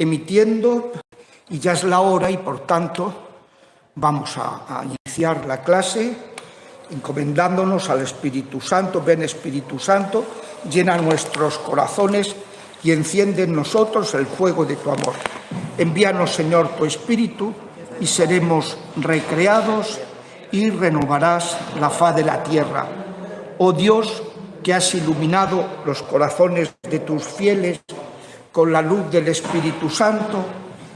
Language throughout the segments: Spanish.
emitiendo y ya es la hora y por tanto vamos a iniciar la clase encomendándonos al Espíritu Santo. Ven Espíritu Santo, llena nuestros corazones y enciende en nosotros el fuego de tu amor. Envíanos, Señor, tu Espíritu y seremos recreados y renovarás la faz de la tierra. Oh Dios, que has iluminado los corazones de tus fieles con la luz del Espíritu Santo,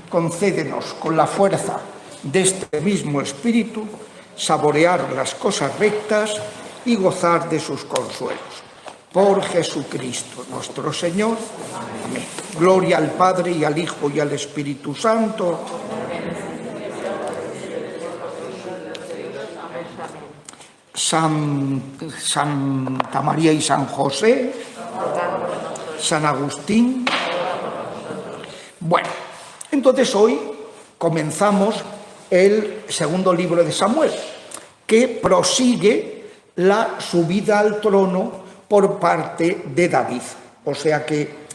concédenos con la fuerza de este mismo Espíritu saborear las cosas rectas y gozar de sus consuelos. Por Jesucristo nuestro Señor. Amén. Gloria al Padre y al Hijo y al Espíritu Santo. Santa María y San José, San Agustín. Bueno, entonces hoy comenzamos el segundo libro de Samuel, que prosigue la subida al trono por parte de David. O sea que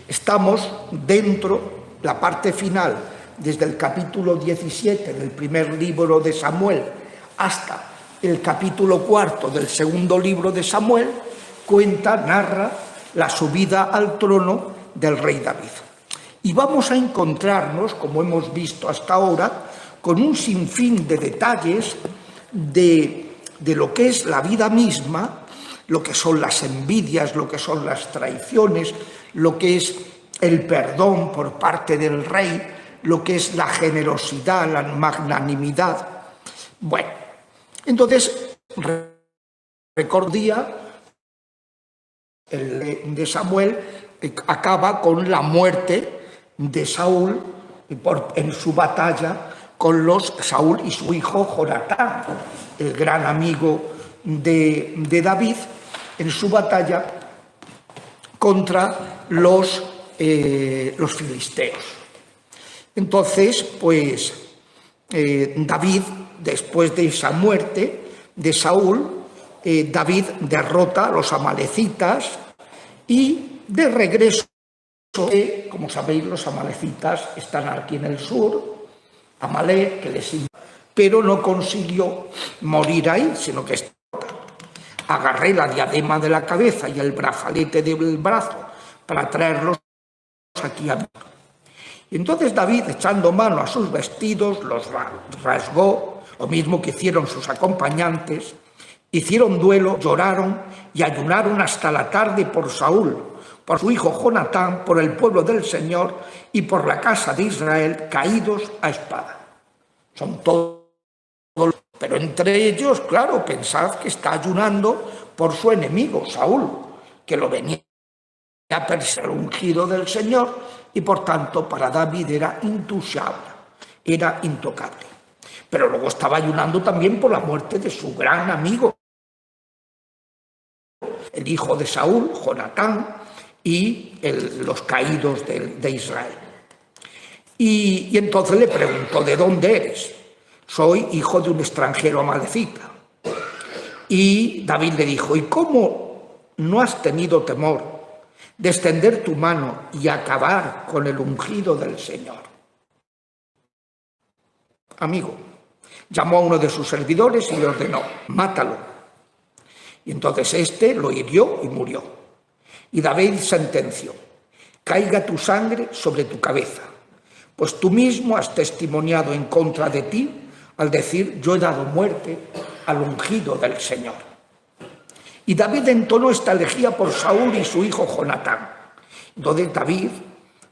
estamos dentro, la parte final, desde el capítulo 17 del primer libro de Samuel hasta el capítulo 4 del segundo libro de Samuel, narra la subida al trono del rey David. Y vamos a encontrarnos, como hemos visto hasta ahora, con un sinfín de detalles de lo que es la vida misma, lo que son las envidias, lo que son las traiciones, lo que es el perdón por parte del rey, lo que es la generosidad, la magnanimidad. Bueno, entonces, recordía, el de Samuel acaba con la muerte de Saúl en su batalla con Saúl y su hijo Jonatán, el gran amigo de David, en su batalla contra los filisteos. Entonces, pues David, después de esa muerte de Saúl, David derrota a los amalecitas y de regreso, como sabéis, los amalecitas están aquí en el sur, Amalek, pero no consiguió morir ahí, sino que agarré la diadema de la cabeza y el brazalete del brazo para traerlos aquí a mí. Y entonces David, echando mano a sus vestidos, los rasgó, lo mismo que hicieron sus acompañantes, hicieron duelo, lloraron y ayunaron hasta la tarde por Saúl, por su hijo Jonatán, por el pueblo del Señor y por la casa de Israel, caídos a espada. Son todos, pero entre ellos, claro, pensad que está ayunando por su enemigo, Saúl, que lo venía a perseguir, ungido del Señor, y por tanto para David era intouchable, era intocable. Pero luego estaba ayunando también por la muerte de su gran amigo, el hijo de Saúl, Jonatán, y los caídos de Israel. Y entonces le preguntó: ¿de dónde eres? Soy hijo de un extranjero amalecita. Y David le dijo: ¿y cómo no has tenido temor de extender tu mano y acabar con el ungido del Señor? Amigo, llamó a uno de sus servidores y le ordenó: mátalo. Y entonces éste lo hirió y murió. Y David sentenció: caiga tu sangre sobre tu cabeza, pues tú mismo has testimoniado en contra de ti al decir: yo he dado muerte al ungido del Señor. Y David entonó esta elegía por Saúl y su hijo Jonatán. Entonces David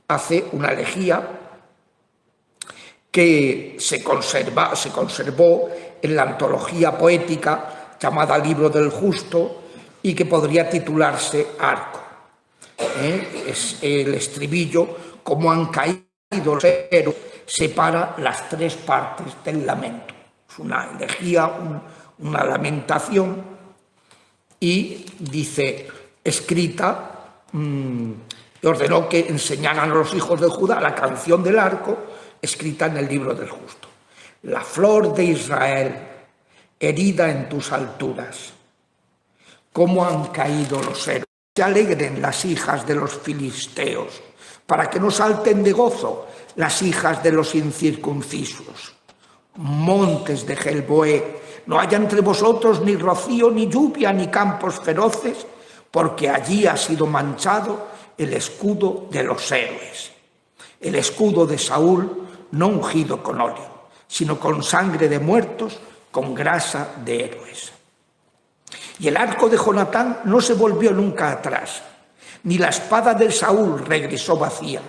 hace una elegía que se conservó en la antología poética llamada Libro del Justo y que podría titularse Arco. Es el estribillo: como han caído los héroes, separa las tres partes del lamento. Es una elegía, una lamentación, y dice, escrita, ordenó que enseñaran a los hijos de Judá la canción del arco, escrita en el Libro del Justo. La flor de Israel, herida en tus alturas, cómo han caído los héroes. Se alegren las hijas de los filisteos, para que no salten de gozo las hijas de los incircuncisos. Montes de Gelboé, no haya entre vosotros ni rocío, ni lluvia, ni campos feroces, porque allí ha sido manchado el escudo de los héroes. El escudo de Saúl, no ungido con óleo, sino con sangre de muertos, con grasa de héroes. Y el arco de Jonatán no se volvió nunca atrás, ni la espada de Saúl regresó vacía.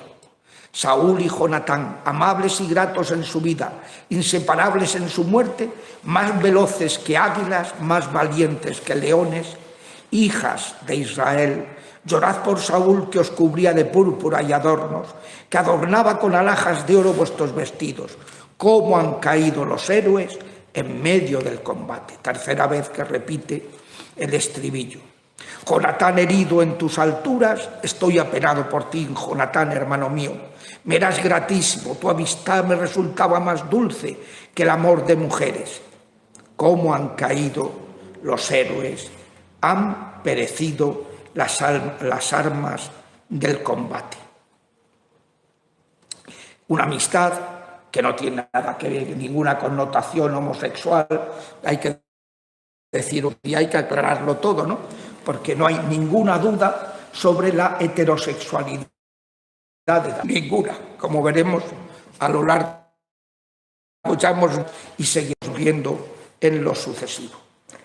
Saúl y Jonatán, amables y gratos en su vida, inseparables en su muerte, más veloces que águilas, más valientes que leones, hijas de Israel, llorad por Saúl que os cubría de púrpura y adornos, que adornaba con alhajas de oro vuestros vestidos. Cómo han caído los héroes en medio del combate. Tercera vez que repite el estribillo. Jonatán, herido en tus alturas, estoy apenado por ti, Jonatán, hermano mío. Me eras gratísimo, tu amistad me resultaba más dulce que el amor de mujeres. Cómo han caído los héroes, han perecido las armas del combate. Una amistad que no tiene nada que ver, ninguna connotación homosexual, hay que decirlo y hay que aclararlo todo, ¿no? Porque no hay ninguna duda sobre la heterosexualidad, ninguna, como veremos a lo largo y seguimos viendo en lo sucesivo.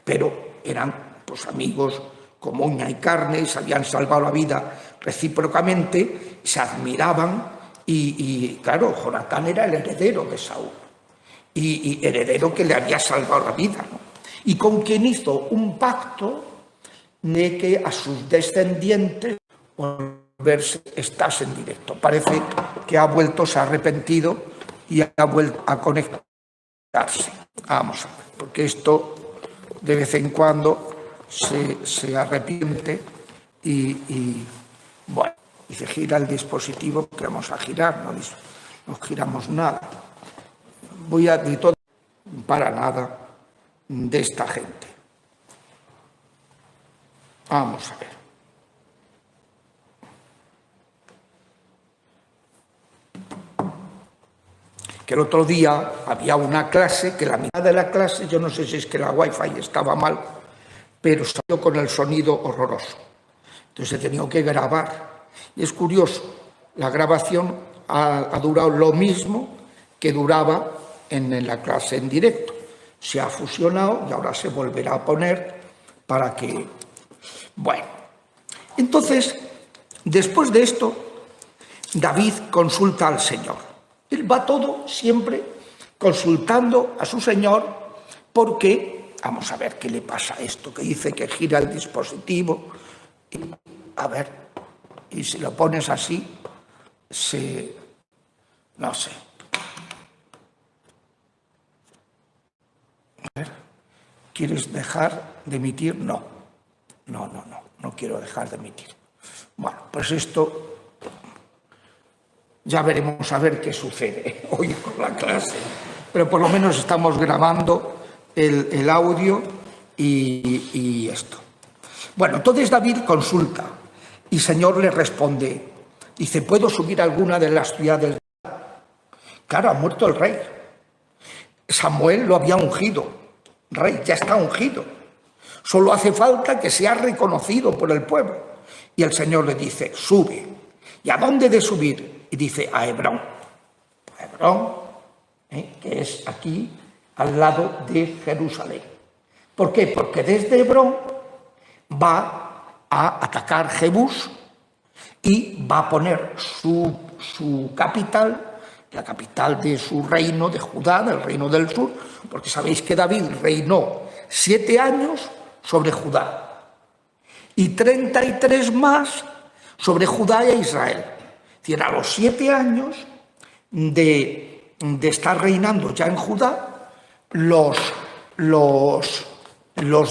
Pero eran pues amigos como uña y carne, se habían salvado la vida recíprocamente, se admiraban y claro, Jonatán era el heredero de Saúl y heredero que le había salvado la vida, ¿no? Y con quien hizo un pacto de que a sus descendientes volverse, estás en directo. Parece que ha vuelto, se ha arrepentido y ha vuelto a conectarse. Vamos a ver, porque esto de vez en cuando se arrepiente y bueno, y se gira el dispositivo que vamos a girar, no giramos nada. Voy a de todo para nada de esta gente. Vamos a ver. Que el otro día había una clase, que la mitad de la clase, yo no sé si es que la wifi estaba mal, pero salió con el sonido horroroso. Entonces he tenido que grabar. Y es curioso, la grabación ha durado lo mismo que duraba en la clase en directo. Se ha fusionado y ahora se volverá a poner para que... Bueno, entonces, después de esto, David consulta al Señor. Él va todo siempre consultando a su Señor porque, vamos a ver qué le pasa a esto, que dice que gira el dispositivo. Y, a ver, y si lo pones así, no sé. A ver, ¿quieres dejar de emitir? No quiero dejar de emitir. Bueno, pues esto ya veremos a ver qué sucede hoy con la clase. Pero por lo menos estamos grabando el audio y esto. Bueno, entonces David consulta y el Señor le responde. Dice, ¿puedo subir a alguna de las ciudades? Claro, ha muerto el rey. Samuel lo había ungido. Rey, ya está ungido. Solo hace falta que sea reconocido por el pueblo. Y el Señor le dice, sube. ¿Y a dónde de subir? Y dice, a Hebrón. A Hebrón, que es aquí, al lado de Jerusalén. ¿Por qué? Porque desde Hebrón va a atacar Jebús y va a poner su capital, la capital de su reino de Judá, del reino del sur, porque sabéis que David reinó 7 años sobre Judá y 33 más sobre Judá e Israel. Es decir, a los 7 años de estar reinando ya en Judá, los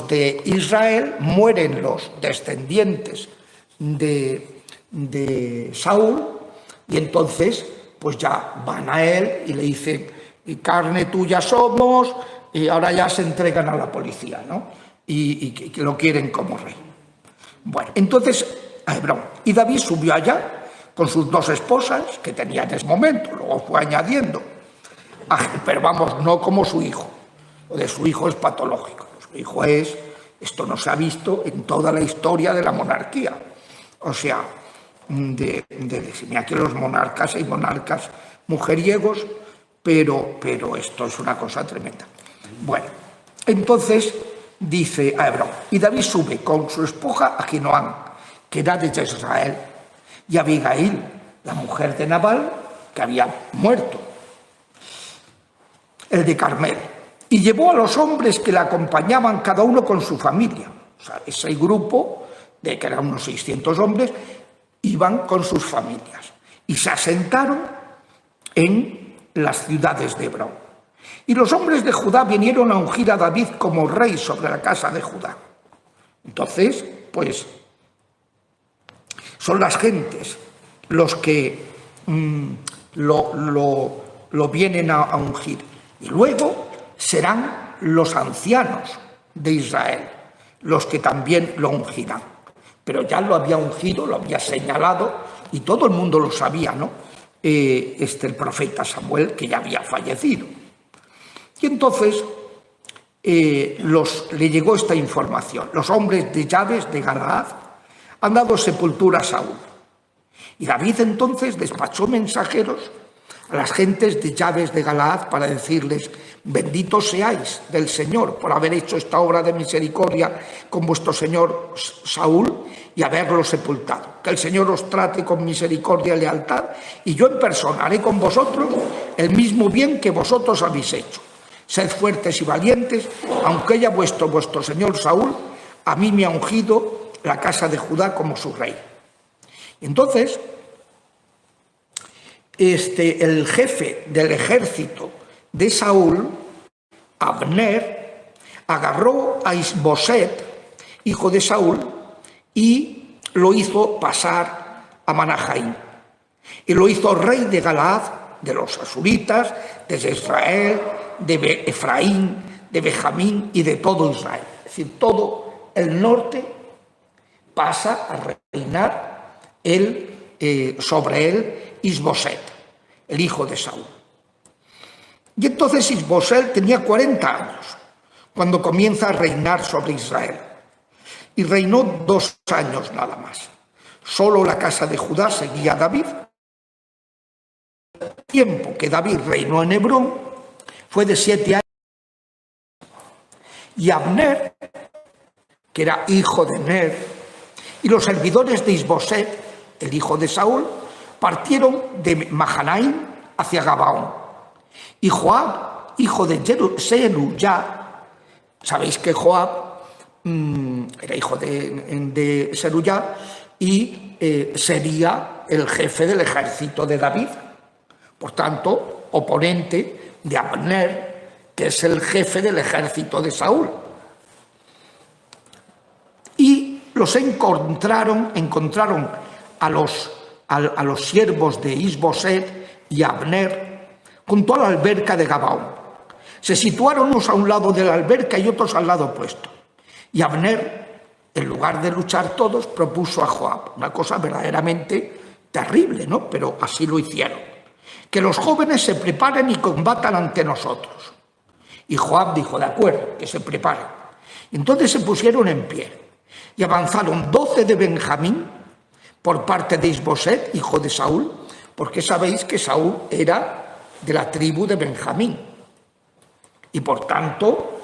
de Israel mueren, los descendientes de Saúl, y entonces pues ya van a él y le dicen, carne tuya somos, y ahora ya se entregan a la policía, ¿no? Y que lo quieren como rey. Bueno, entonces a Hebrón. Y David subió allá con sus 2 esposas que tenía en ese momento, luego fue añadiendo, pero vamos, no como su hijo. Lo de su hijo es patológico. Su hijo es, esto no se ha visto en toda la historia de la monarquía. O sea, mira que los monarcas, hay monarcas mujeriegos, pero esto es una cosa tremenda. Bueno, entonces dice a Hebrón, y David sube con su esposa a Ahinoam, que era de Jezreel, y a Abigail, la mujer de Nabal, que había muerto, el de Carmel, y llevó a los hombres que la acompañaban, cada uno con su familia. O sea, ese grupo, de que eran unos 600 hombres, iban con sus familias, y se asentaron en las ciudades de Hebrón. Y los hombres de Judá vinieron a ungir a David como rey sobre la casa de Judá. Entonces, pues, son las gentes los que lo vienen a ungir. Y luego serán los ancianos de Israel los que también lo ungirán. Pero ya lo había ungido, lo había señalado, y todo el mundo lo sabía, ¿no? El profeta Samuel, que ya había fallecido. Y entonces le llegó esta información. Los hombres de Jabes de Galaad han dado sepultura a Saúl. Y David entonces despachó mensajeros a las gentes de Jabes de Galaad para decirles: benditos seáis del Señor por haber hecho esta obra de misericordia con vuestro señor Saúl y haberlo sepultado. Que el Señor os trate con misericordia y lealtad, y yo en persona haré con vosotros el mismo bien que vosotros habéis hecho. Sed fuertes y valientes, aunque haya vuestro señor Saúl a mí me ha ungido la casa de Judá como su rey. Entonces, el jefe del ejército de Saúl, Abner, agarró a Isboset, hijo de Saúl, y lo hizo pasar a Manahaim. Y lo hizo rey de Galaad, de los asuritas, de Israel, de Efraín, de Benjamín y de todo Israel. Es decir, todo el norte pasa a reinar sobre él Isboset, el hijo de Saúl. Y entonces Isboset tenía 40 años cuando comienza a reinar sobre Israel. Y reinó 2 años nada más. Solo la casa de Judá seguía a David. El tiempo que David reinó en Hebrón fue de 7 años. Y Abner, que era hijo de Ner, y los servidores de Isboset, el hijo de Saúl, partieron de Mahanaim hacia Gabaón. Y Joab, hijo de Seruyá, sabéis que Joab era hijo de Seruyá y sería el jefe del ejército de David. Por tanto, oponente de Abner, que es el jefe del ejército de Saúl. Y los encontraron a los siervos de Isboset y Abner junto a la alberca de Gabaón. Se situaron unos a un lado de la alberca y otros al lado opuesto. Y Abner, en lugar de luchar todos, propuso a Joab, una cosa verdaderamente terrible, ¿no? Pero así lo hicieron: que los jóvenes se preparen y combatan ante nosotros. Y Joab dijo: de acuerdo, que se preparen. Entonces se pusieron en pie y avanzaron 12 de Benjamín por parte de Isboset, hijo de Saúl, porque sabéis que Saúl era de la tribu de Benjamín. Y por tanto,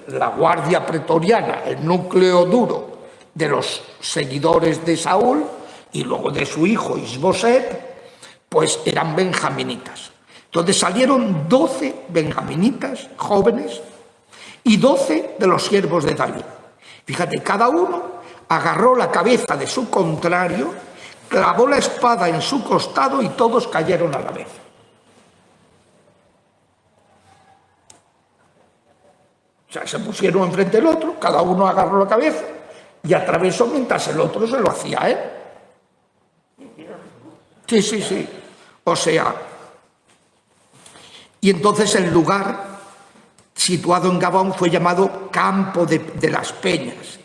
la guardia pretoriana, el núcleo duro de los seguidores de Saúl y luego de su hijo Isboset, pues eran benjaminitas. Entonces salieron 12 benjaminitas jóvenes y 12 de los siervos de David. Fíjate, cada uno agarró la cabeza de su contrario, clavó la espada en su costado y todos cayeron a la vez. O sea, se pusieron enfrente del otro, cada uno agarró la cabeza y atravesó mientras el otro se lo hacía a él. Sí. O sea, y entonces el lugar situado en Gabaón fue llamado Campo de las Peñas.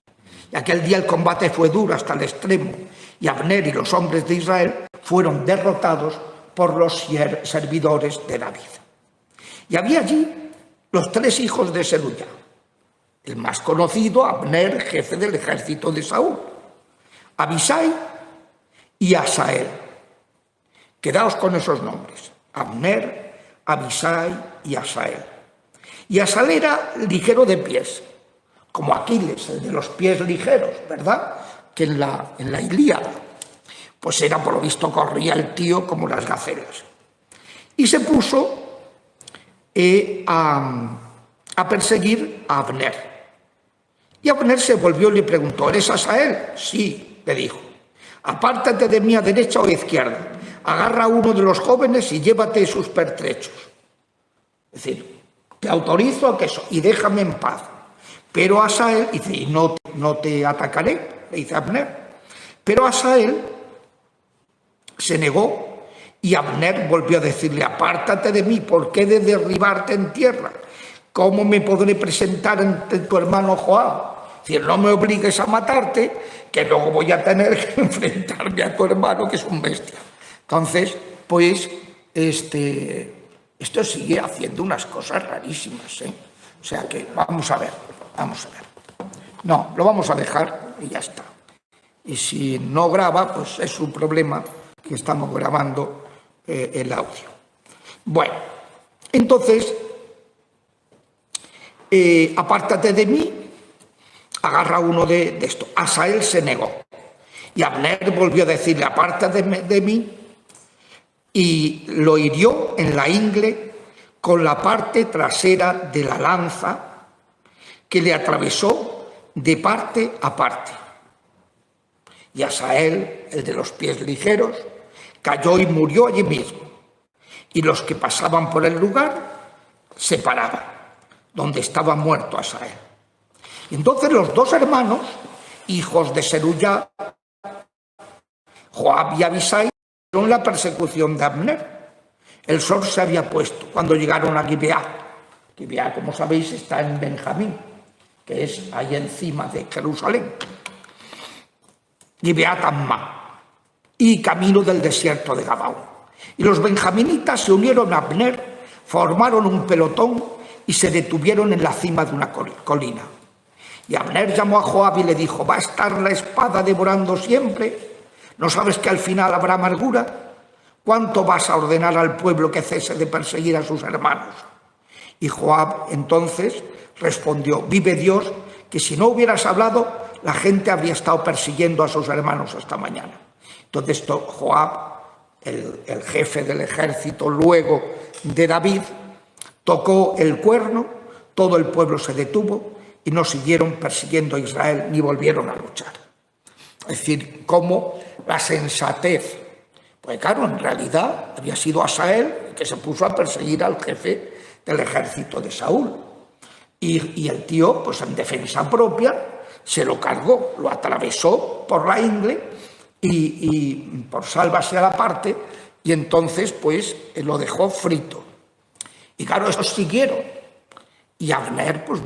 Y aquel día el combate fue duro hasta el extremo, y Abner y los hombres de Israel fueron derrotados por los servidores de David. Y había allí los 3 hijos de Serúya. El más conocido, Abner, jefe del ejército de Saúl, Abisai y Asael. Quedaos con esos nombres: Abner, Abisai y Asael. Y Asael era ligero de pies, como Aquiles, el de los pies ligeros, ¿verdad? Que en la Ilíada. Pues era, por lo visto, corría el tío como las gacelas. Y se puso a perseguir a Abner. Y Abner se volvió y le preguntó: ¿eres Asael? Sí, le dijo. Apártate de mí a derecha o a izquierda. Agarra a uno de los jóvenes y llévate sus pertrechos. Es decir, te autorizo a que eso, y déjame en paz. Pero Asael dice: y no te atacaré, le dice Abner. Pero Asael se negó, y Abner volvió a decirle: apártate de mí, ¿por qué he de derribarte en tierra? ¿Cómo me podré presentar ante tu hermano Joab? Es decir, no me obligues a matarte, que luego voy a tener que enfrentarme a tu hermano, que es un bestia. Entonces, pues, esto sigue haciendo unas cosas rarísimas, ¿eh? O sea que vamos a ver. No, lo vamos a dejar y ya está. Y si no graba, pues es un problema que estamos grabando el audio. Bueno, entonces, apártate de mí, agarra uno de esto. Asael se negó. Y Abner volvió a decirle: apártate de mí, y lo hirió en la ingle con la parte trasera de la lanza, que le atravesó de parte a parte. Y Asael, el de los pies ligeros, cayó y murió allí mismo. Y los que pasaban por el lugar se paraban, donde estaba muerto Asael. Y entonces los 2 hermanos, hijos de Serúya, Joab y Abisai, vieron la persecución de Abner. El sol se había puesto cuando llegaron a Gibeá. Gibeá, como sabéis, está en Benjamín, que es ahí encima de Jerusalén. Gibeá Tamma, y camino del desierto de Gabaón. Y los benjaminitas se unieron a Abner, formaron un pelotón y se detuvieron en la cima de una colina. Y Abner llamó a Joab y le dijo: ¿va a estar la espada devorando siempre? ¿No sabes que al final habrá amargura? ¿Cuánto vas a ordenar al pueblo que cese de perseguir a sus hermanos? Y Joab entonces respondió: vive Dios, que si no hubieras hablado, la gente habría estado persiguiendo a sus hermanos hasta mañana. Entonces Joab, el jefe del ejército luego de David, tocó el cuerno, todo el pueblo se detuvo y no siguieron persiguiendo a Israel ni volvieron a luchar. Es decir, como la sensatez. Pues claro, en realidad había sido Asael el que se puso a perseguir al jefe del ejército de Saúl. Y el tío, pues en defensa propia, se lo cargó, lo atravesó por la ingle y por sálvase a la parte, y entonces pues lo dejó frito. Y claro, esos siguieron. Y Abner pues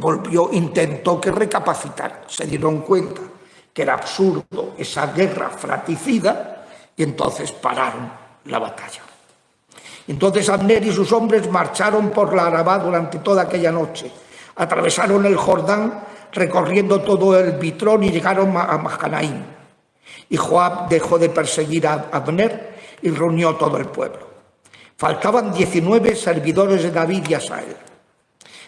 intentó que recapacitaran. Se dieron cuenta que era absurdo esa guerra fratricida y entonces pararon la batalla. Entonces Abner y sus hombres marcharon por la Arabá durante toda aquella noche. Atravesaron el Jordán recorriendo todo el Bitrón y llegaron a Mahanaim. Y Joab dejó de perseguir a Abner y reunió todo el pueblo. Faltaban 19 servidores de David y Asael.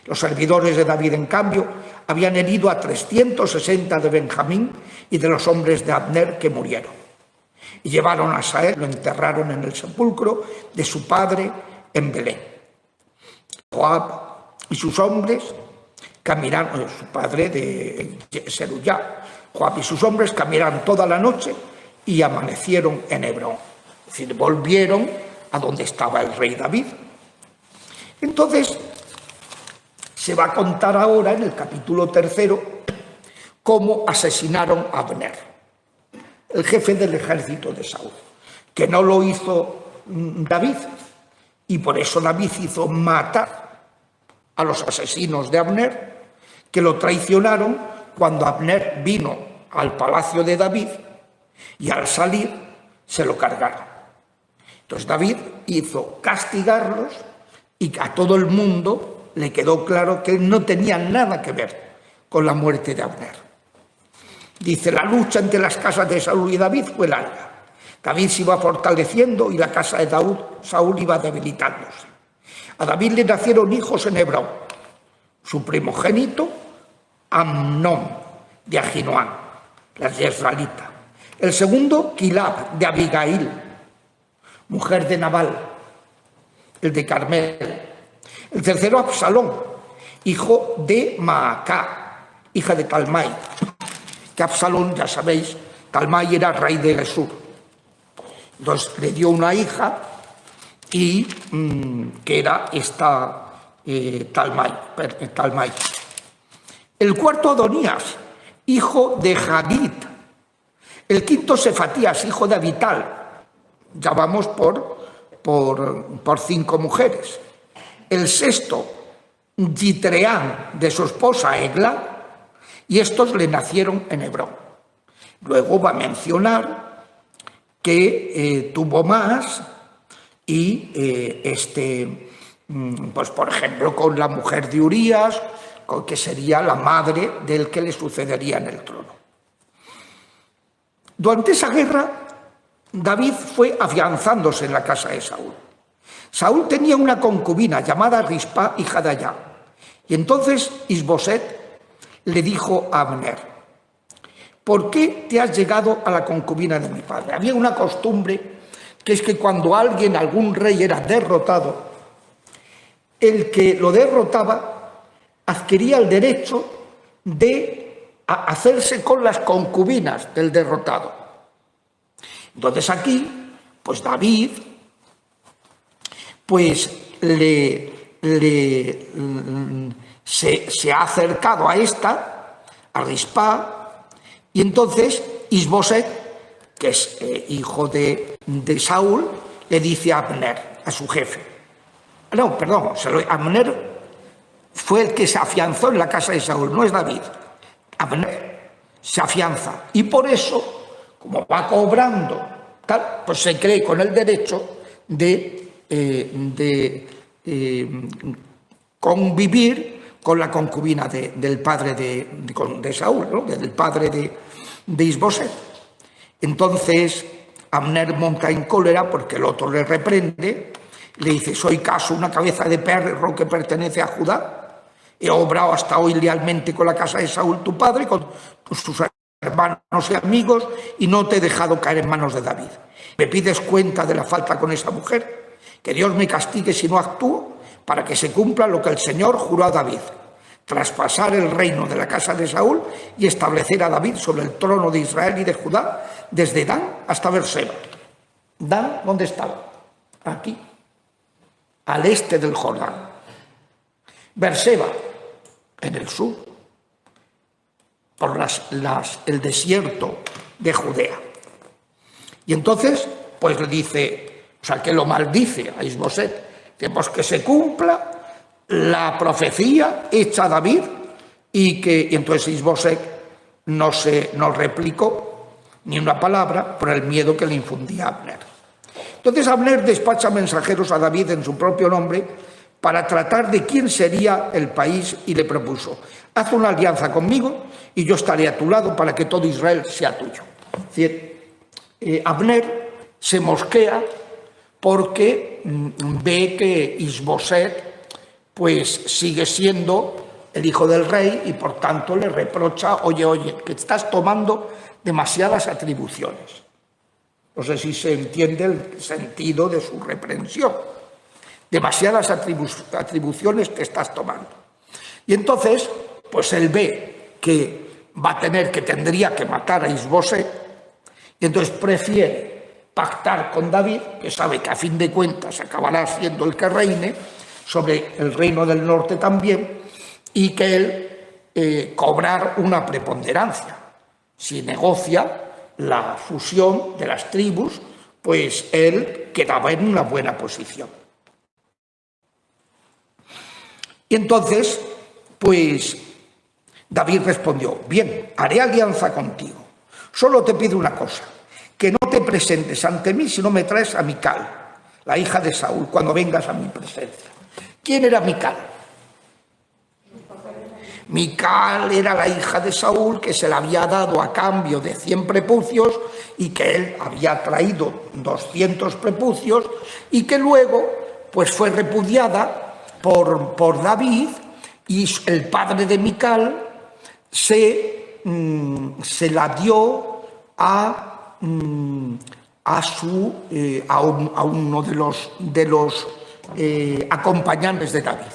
Los servidores de David, en cambio, habían herido a 360 de Benjamín y de los hombres de Abner que murieron. Y llevaron a Asael, lo enterraron en el sepulcro de su padre en Belén. Joab y sus hombres caminaron, su padre de Serúya, Joab y sus hombres caminaron toda la noche y amanecieron en Hebrón. Es decir, volvieron a donde estaba el rey David. Entonces, se va a contar ahora en el capítulo 3 cómo asesinaron a Abner, el jefe del ejército de Saúl, que no lo hizo David, y por eso David hizo matar a los asesinos de Abner, que lo traicionaron cuando Abner vino al palacio de David y al salir se lo cargaron. Entonces David hizo castigarlos y a todo el mundo le quedó claro que no tenía nada que ver con la muerte de Abner. Dice, la lucha entre las casas de Saúl y David fue larga. David se iba fortaleciendo y la casa de Saúl iba debilitándose. A David le nacieron hijos en Hebrón. Su primogénito, Amnón, de Ahinoam, la israelita. El segundo, Quilab, de Abigail, mujer de Nabal, el de Carmel. El tercero, Absalón, hijo de Maacá, hija de Talmai. Que Absalón, ya sabéis, Talmai era rey de Gesur. Entonces le dio una hija y que era esta Talmai. El cuarto, Adonías, hijo de Hagit. El quinto, Sefatías, hijo de Abital. Ya vamos por 5 mujeres. El sexto, Yitreán, de su esposa Egla, y estos le nacieron en Hebrón. Luego va a mencionar que tuvo más y pues por ejemplo con la mujer de Urías, que sería la madre del que le sucedería en el trono. Durante esa guerra, David fue afianzándose en la casa de Saúl. Saúl tenía una concubina llamada Rispa, hija de Ayá. Y entonces Isboset le dijo a Abner, ¿por qué te has llegado a la concubina de mi padre? Había una costumbre que es que cuando algún rey era derrotado, el que lo derrotaba adquiría el derecho de hacerse con las concubinas del derrotado. Entonces aquí, pues David, pues se ha acercado a esta, a Rispa, y entonces Isboset, que es hijo de Saúl, le dice a Abner, a su jefe. No, perdón, Abner fue el que se afianzó en la casa de Saúl, no es David. Abner se afianza y por eso, como va cobrando, tal, pues se cree con el derecho de convivir con la concubina del padre de Saúl, ¿no? Del padre de Isboset. Entonces Abner monta en cólera porque el otro le reprende, le dice, ¿soy caso una cabeza de perro que pertenece a Judá? He obrado hasta hoy lealmente con la casa de Saúl tu padre, con sus hermanos y amigos, y no te he dejado caer en manos de David. ¿Me pides cuenta de la falta con esa mujer? Que Dios me castigue si no actúo, para que se cumpla lo que el Señor juró a David, traspasar el reino de la casa de Saúl y establecer a David sobre el trono de Israel y de Judá, desde Dan hasta Berseba. ¿Dan dónde estaba? Aquí, al este del Jordán. Berseba, en el sur, por el desierto de Judea. Y entonces, pues le dice, o sea, que lo maldice a Isboset, pues que se cumpla la profecía hecha a David y entonces Isboset no replicó ni una palabra por el miedo que le infundía Abner. Entonces Abner despacha mensajeros a David en su propio nombre para tratar de quién sería el país y le propuso, haz una alianza conmigo y yo estaré a tu lado para que todo Israel sea tuyo. Es decir, Abner se mosquea porque ve que Isboset pues sigue siendo el hijo del rey y por tanto le reprocha, oye, que estás tomando demasiadas atribuciones. No sé si se entiende el sentido de su reprensión. Demasiadas atribuciones que estás tomando. Y entonces, pues él ve que tendría que matar a Isboset, y entonces prefiere pactar con David, que sabe que a fin de cuentas acabará siendo el que reine, sobre el reino del norte también, y que él cobrar una preponderancia. Si negocia la fusión de las tribus, pues él quedaba en una buena posición. Y entonces, pues David respondió, bien, haré alianza contigo. Solo te pido una cosa, que no te presentes ante mí si no me traes a Mical, la hija de Saúl, cuando vengas a mi presencia. ¿Quién era Mical? Mical era la hija de Saúl, que se la había dado a cambio de 100 prepucios y que él había traído 200 prepucios y que luego pues fue repudiada por David, y el padre de Mical se la dio a uno de los acompañantes de David.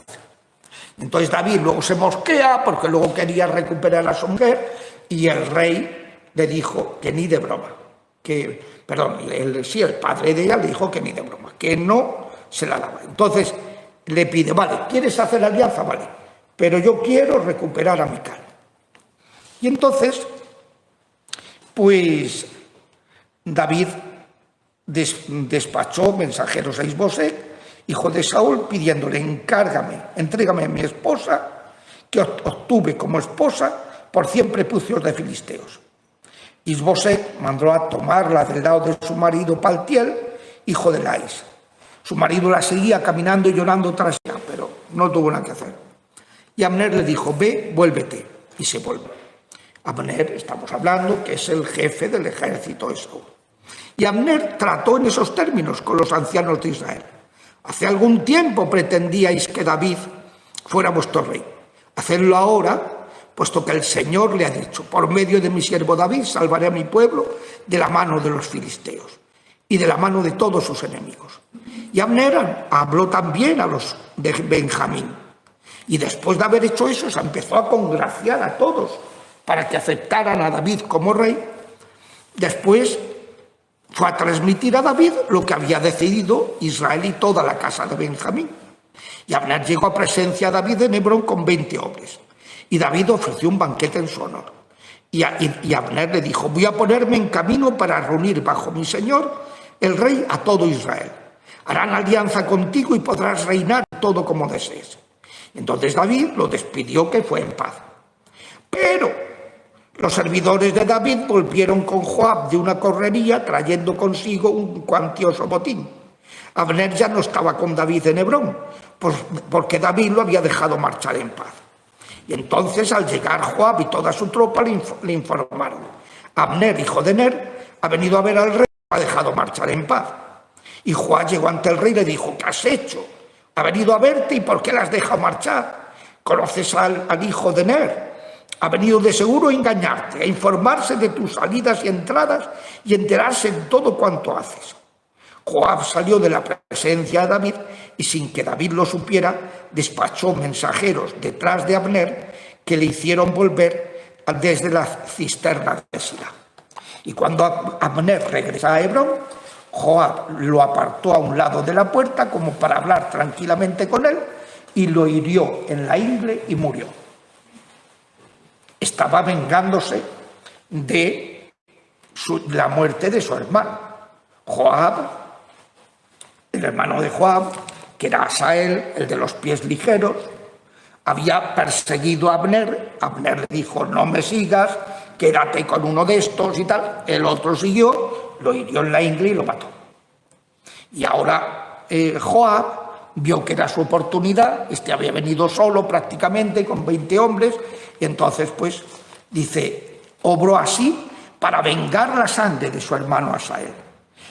Entonces David luego se mosquea porque luego quería recuperar a su mujer y el rey le dijo que ni de broma, el padre de ella le dijo que ni de broma, que no se la daba. Entonces le pide, vale, ¿quieres hacer alianza? Vale, pero yo quiero recuperar a Mical. Y entonces, pues David despachó mensajeros a Isboset, hijo de Saúl, pidiéndole, entrégame a mi esposa, que obtuve como esposa por 100 prepucios de filisteos. Isboset mandó a tomarla del lado de su marido Paltiel, hijo de Lais. Su marido la seguía caminando y llorando tras ella, pero no tuvo nada que hacer. Y Abner le dijo, ve, vuélvete, y se vuelve. Abner, estamos hablando, que es el jefe del ejército de Saúl. Y Abner trató en esos términos con los ancianos de Israel. Hace algún tiempo pretendíais que David fuera vuestro rey. Hacedlo ahora, puesto que el Señor le ha dicho, por medio de mi siervo David salvaré a mi pueblo de la mano de los filisteos y de la mano de todos sus enemigos. Y Abner habló también a los de Benjamín. Y después de haber hecho eso, se empezó a congraciar a todos para que aceptaran a David como rey. Después fue a transmitir a David lo que había decidido Israel y toda la casa de Benjamín. Y Abner llegó a presencia de David en Hebrón con 20 hombres. Y David ofreció un banquete en su honor. Y Abner le dijo, voy a ponerme en camino para reunir bajo mi señor, el rey, a todo Israel. Harán alianza contigo y podrás reinar todo como desees. Entonces David lo despidió, que fue en paz. Pero los servidores de David volvieron con Joab de una correría trayendo consigo un cuantioso botín. Abner ya no estaba con David en Hebrón, porque David lo había dejado marchar en paz. Y entonces, al llegar Joab y toda su tropa, le informaron, Abner, hijo de Ner, ha venido a ver al rey y lo ha dejado marchar en paz. Y Joab llegó ante el rey y le dijo, ¿qué has hecho? Ha venido a verte y ¿por qué le has dejado marchar? ¿Conoces al hijo de Ner? Ha venido de seguro a engañarte, a informarse de tus salidas y entradas y enterarse de todo cuanto haces. Joab salió de la presencia de David y, sin que David lo supiera, despachó mensajeros detrás de Abner que le hicieron volver desde la cisterna de Sila. Y cuando Abner regresa a Hebrón, Joab lo apartó a un lado de la puerta como para hablar tranquilamente con él y lo hirió en la ingle y murió. Estaba vengándose de la muerte de su hermano. Joab, el hermano de Joab, que era Asael, el de los pies ligeros, había perseguido a Abner. Abner le dijo, no me sigas, quédate con uno de estos y tal. El otro siguió, lo hirió en la ingle y lo mató. Y ahora Joab vio que era su oportunidad. Había venido solo prácticamente, con 20 hombres, y entonces pues dice, obró así para vengar la sangre de su hermano Asael.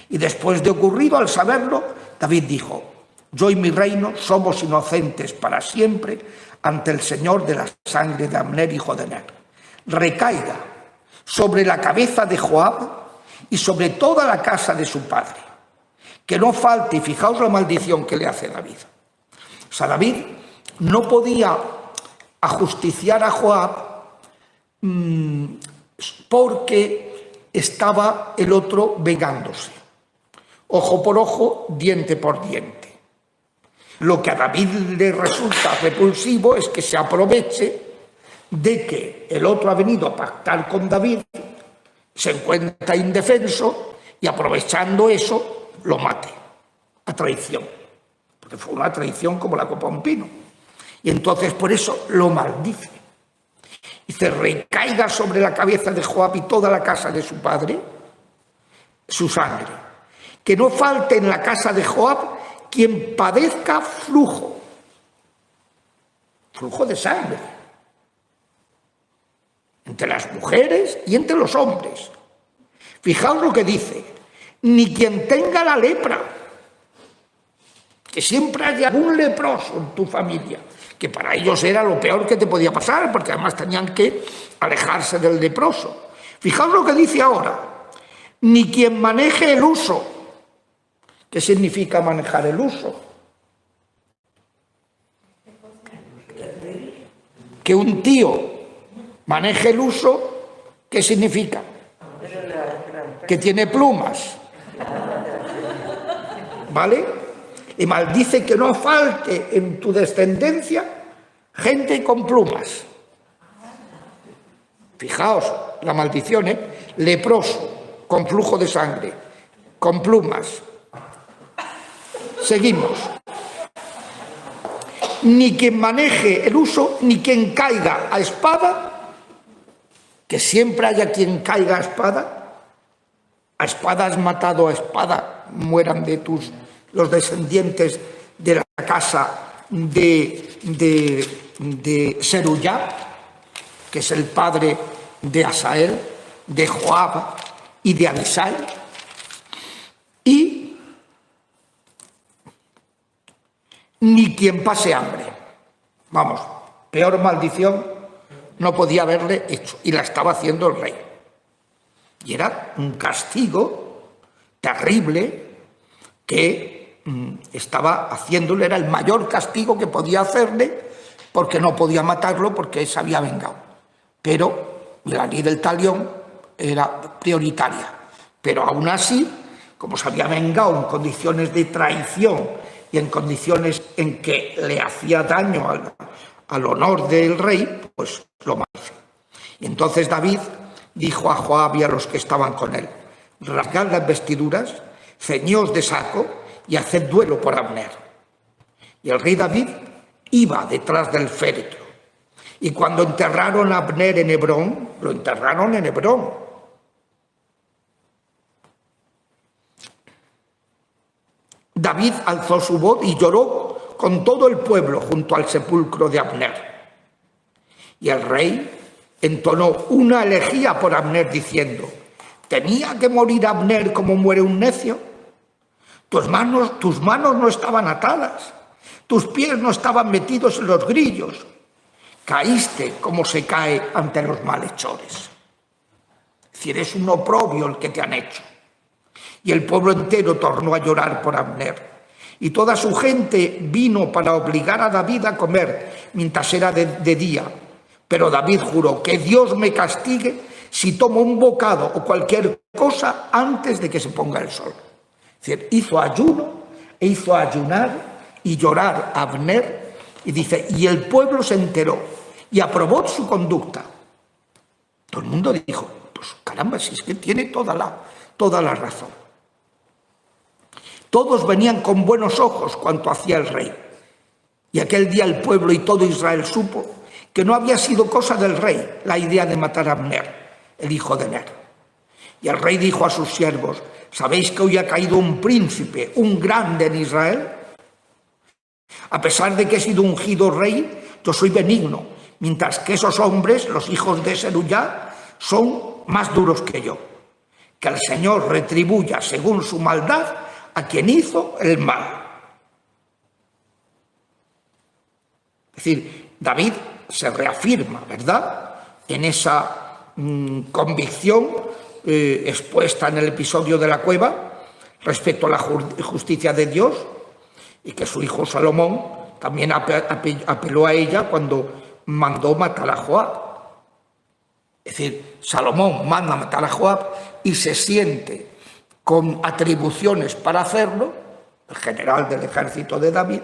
Y después de ocurrido, al saberlo, David dijo, yo y mi reino somos inocentes para siempre ante el Señor de la sangre de Abner, hijo de Ner. Recaiga sobre la cabeza de Joab y sobre toda la casa de su padre. Que no falte, y fijaos la maldición que le hace David. O sea, David no podía ajusticiar a Joab porque estaba el otro vengándose. Ojo por ojo, diente por diente. Lo que a David le resulta repulsivo es que se aproveche de que el otro ha venido a pactar con David, se encuentra indefenso y, aprovechando eso, lo mate a traición, porque fue una traición como la copa de un pino. Y entonces por eso lo maldice. Dice, recaiga sobre la cabeza de Joab y toda la casa de su padre su sangre. Que no falte en la casa de Joab quien padezca flujo de sangre, entre las mujeres y entre los hombres. Fijaos lo que dice, ni quien tenga la lepra, que siempre haya un leproso en tu familia, que para ellos era lo peor que te podía pasar, porque además tenían que alejarse del leproso. Fijaos lo que dice ahora, ni quien maneje el uso. ¿Qué significa manejar el uso? Que un tío maneje el uso, ¿qué significa? Que tiene plumas, ¿vale? Y maldice que no falte en tu descendencia gente con plumas. Fijaos la maldición, ¿eh? Leproso, con flujo de sangre, con plumas. Seguimos. Ni quien maneje el uso, ni quien caiga a espada, que siempre haya quien caiga a espada has matado, a espada mueran de los descendientes de la casa de Seruyá, que es el padre de Asael, de Joab y de Abisai, y ni quien pase hambre. Vamos, peor maldición no podía haberle hecho, y la estaba haciendo el rey. Y era un castigo terrible que estaba haciéndole, era el mayor castigo que podía hacerle, porque no podía matarlo, porque se había vengado. Pero la ley del talión era prioritaria. Pero aún así, como se había vengado en condiciones de traición y en condiciones en que le hacía daño al honor del rey, pues lo maldice. Y entonces David dijo a Joab y a los que estaban con él, rasgad las vestiduras, ceñíos de saco y haced duelo por Abner. Y el rey David iba detrás del féretro. Y cuando enterraron a Abner en Hebrón, lo enterraron en Hebrón. David alzó su voz y lloró con todo el pueblo junto al sepulcro de Abner. Y el rey entonó una elegía por Abner diciendo, ¿tenía que morir Abner como muere un necio? Tus manos no estaban atadas, tus pies no estaban metidos en los grillos. Caíste como se cae ante los malhechores. Es decir, es un oprobio el que te han hecho. Y el pueblo entero tornó a llorar por Abner. Y toda su gente vino para obligar a David a comer mientras era de día. Pero David juró que Dios me castigue si tomo un bocado o cualquier cosa antes de que se ponga el sol. Es decir, hizo ayuno e hizo ayunar y llorar a Abner. Y dice, y el pueblo se enteró y aprobó su conducta. Todo el mundo dijo, pues caramba, si es que tiene toda la razón. Todos venían con buenos ojos cuanto hacía el rey. Y aquel día el pueblo y todo Israel supo que no había sido cosa del rey la idea de matar a Abner, el hijo de Ner. Y el rey dijo a sus siervos, ¿sabéis que hoy ha caído un príncipe, un grande en Israel? A pesar de que he sido ungido rey, yo soy benigno, mientras que esos hombres, los hijos de Seruyá, son más duros que yo. Que el Señor retribuya según su maldad a quien hizo el mal. Es decir, David se reafirma, ¿verdad?, en esa convicción expuesta en el episodio de la cueva respecto a la justicia de Dios, y que su hijo Salomón también apeló a ella cuando mandó matar a Joab. Es decir, Salomón manda matar a Joab y se siente con atribuciones para hacerlo, el general del ejército de David,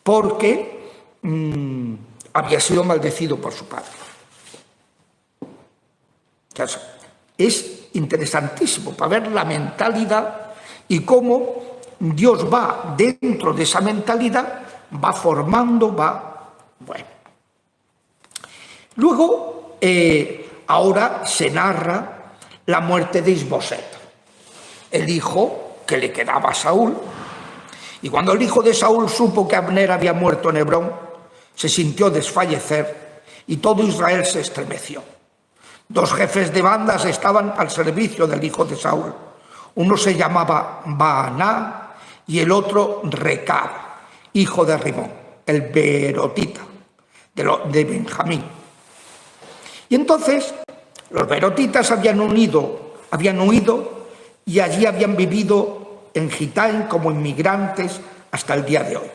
porque había sido maldecido por su padre. Entonces, es interesantísimo para ver la mentalidad y cómo Dios va dentro de esa mentalidad, va formando, bueno. Luego, ahora se narra la muerte de Isboset, el hijo que le quedaba a Saúl. Y cuando el hijo de Saúl supo que Abner había muerto en Hebrón, se sintió desfallecer y todo Israel se estremeció. 2 jefes de bandas estaban al servicio del hijo de Saúl. Uno se llamaba Baaná y el otro Recab, hijo de Rimón, el Beerotita, de Benjamín. Y entonces los beerotitas habían huido y allí habían vivido en Gitaim como inmigrantes hasta el día de hoy.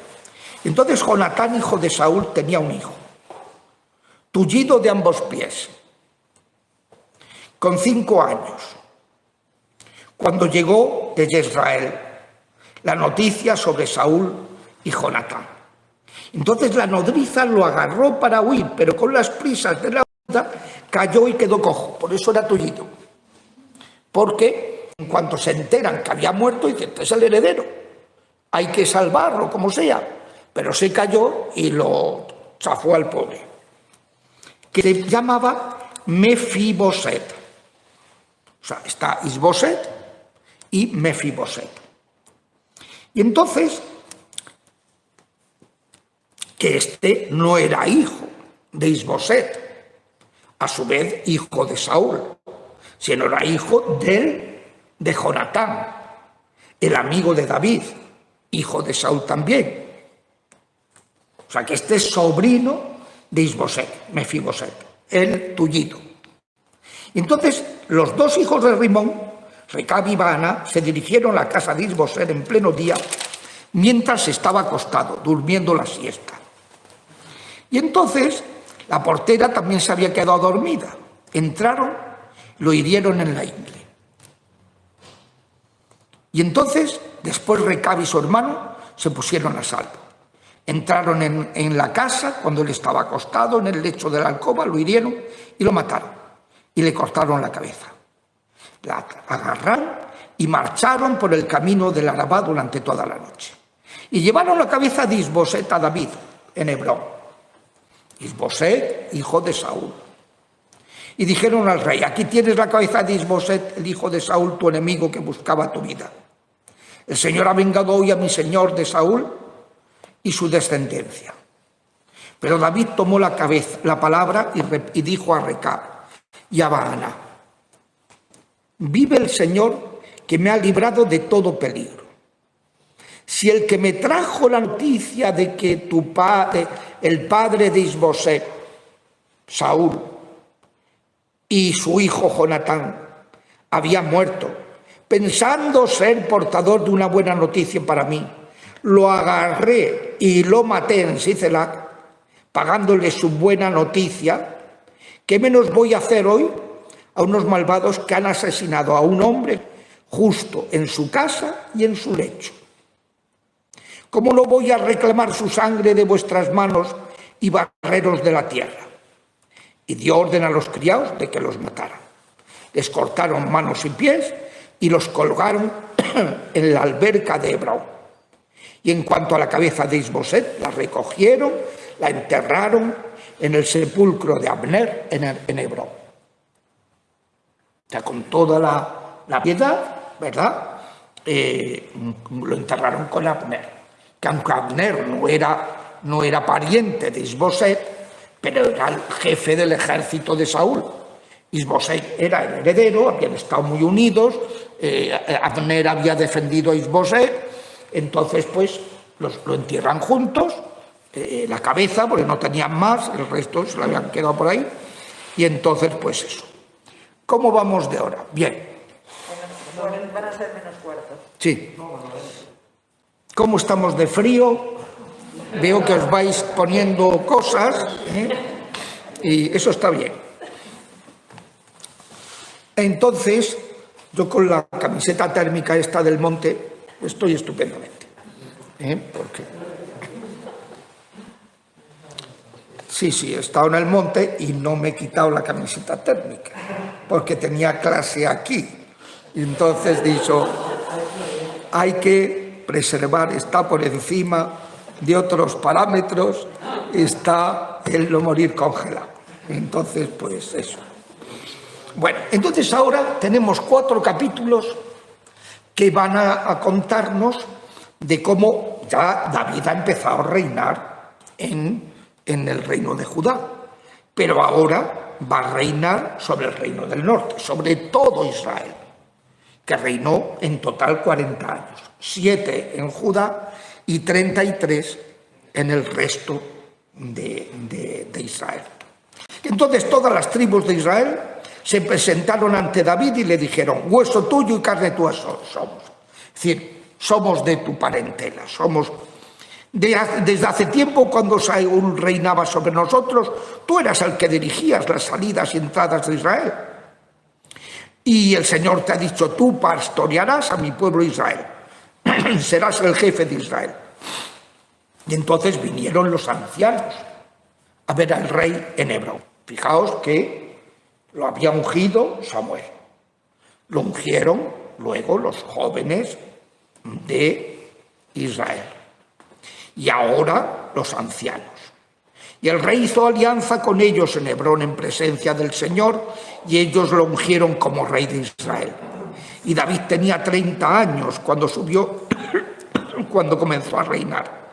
Entonces Jonatán, hijo de Saúl, tenía un hijo, tullido de ambos pies, con 5 años, cuando llegó de Jezreel la noticia sobre Saúl y Jonatán. Entonces la nodriza lo agarró para huir, pero con las prisas de la huida cayó y quedó cojo. Por eso era tullido, porque en cuanto se enteran que había muerto, dicen: este es el heredero, hay que salvarlo como sea. Pero se cayó y lo chafó al pobre, que se llamaba Mefiboset. O sea, está Isboset y Mefiboset. Y entonces, que este no era hijo de Isboset, a su vez hijo de Saúl, sino era hijo de Jonatán, el amigo de David, hijo de Saúl también. O sea que este es sobrino de Isboset, Mefiboset, el tullido. Entonces los 2 hijos de Rimón, Recab y Baana, se dirigieron a la casa de Isboset en pleno día, mientras estaba acostado, durmiendo la siesta. Y entonces la portera también se había quedado dormida. Entraron, lo hirieron en la ingle. Y entonces, después Recab y su hermano se pusieron a salvo. Entraron en la casa cuando él estaba acostado en el lecho de la alcoba, lo hirieron y lo mataron. Y le cortaron la cabeza. La agarraron y marcharon por el camino del Arabá durante toda la noche. Y llevaron la cabeza de Isboset a David en Hebrón. Isboset, hijo de Saúl. Y dijeron al rey: aquí tienes la cabeza de Isboset, el hijo de Saúl, tu enemigo que buscaba tu vida. El Señor ha vengado hoy a mi señor de Saúl y su descendencia. Pero David tomó la palabra y dijo a Recab y a Baana: vive el Señor que me ha librado de todo peligro. Si el que me trajo la noticia de que tu padre, el padre de Isboset, Saúl, y su hijo Jonatán, había muerto, pensando ser portador de una buena noticia para mí, lo agarré y lo maté en Sicelac, pagándole su buena noticia, ¿qué menos voy a hacer hoy a unos malvados que han asesinado a un hombre justo en su casa y en su lecho? ¿Cómo no voy a reclamar su sangre de vuestras manos y barreros de la tierra? Y dio orden a los criados de que los mataran. Les cortaron manos y pies y los colgaron en la alberca de Hebrón. Y en cuanto a la cabeza de Isboset, la recogieron, la enterraron en el sepulcro de Abner en Hebrón. O sea, con toda la piedad, ¿verdad? Lo enterraron con Abner. Que aunque Abner no era pariente de Isboset, pero era el jefe del ejército de Saúl. Isboset era el heredero, habían estado muy unidos, Abner había defendido a Isboset, entonces pues lo entierran juntos, la cabeza, porque no tenían más, el resto se lo habían quedado por ahí, y entonces pues eso. ¿Cómo vamos de hora? Bien. Van a ser menos cuartos. Sí. ¿Cómo estamos de frío? Veo que os vais poniendo cosas, y eso está bien. Entonces, yo con la camiseta térmica esta del monte estoy estupendamente. Porque sí, he estado en el monte y no me he quitado la camiseta térmica, porque tenía clase aquí. Y entonces dicho, hay que preservar, está por encima de otros parámetros, está el no morir congelado. Entonces, pues eso. Bueno, entonces ahora tenemos 4 capítulos que van a contarnos de cómo ya David ha empezado a reinar en el reino de Judá, pero ahora va a reinar sobre el reino del norte, sobre todo Israel, que reinó en total 40 años, 7 en Judá y 33 en el resto de Israel. Entonces todas las tribus de Israel se presentaron ante David y le dijeron: hueso tuyo y carne tuya somos. Es decir, somos de tu parentela, somos... Desde hace tiempo, cuando Saúl reinaba sobre nosotros, tú eras el que dirigías las salidas y entradas de Israel. Y el Señor te ha dicho: tú pastorearás a mi pueblo Israel, serás el jefe de Israel. Y entonces vinieron los ancianos a ver al rey en Hebrón. Fijaos que lo había ungido Samuel. Lo ungieron luego los jóvenes de Israel. Y ahora los ancianos. Y el rey hizo alianza con ellos en Hebrón en presencia del Señor, y ellos lo ungieron como rey de Israel. Y David tenía 30 años cuando cuando comenzó a reinar.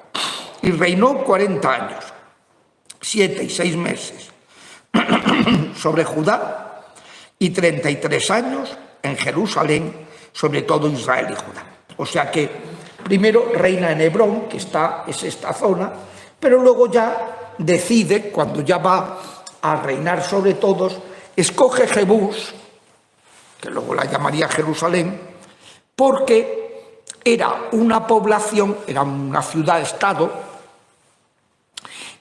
Y reinó 40 años, 7 y 6 meses sobre Judá, y 33 años en Jerusalén, sobre todo Israel y Judá. O sea que primero reina en Hebrón, que es esta zona, pero luego ya decide, cuando ya va a reinar sobre todos, escoge Jebús, que luego la llamaría Jerusalén, porque era una población, era una ciudad-estado,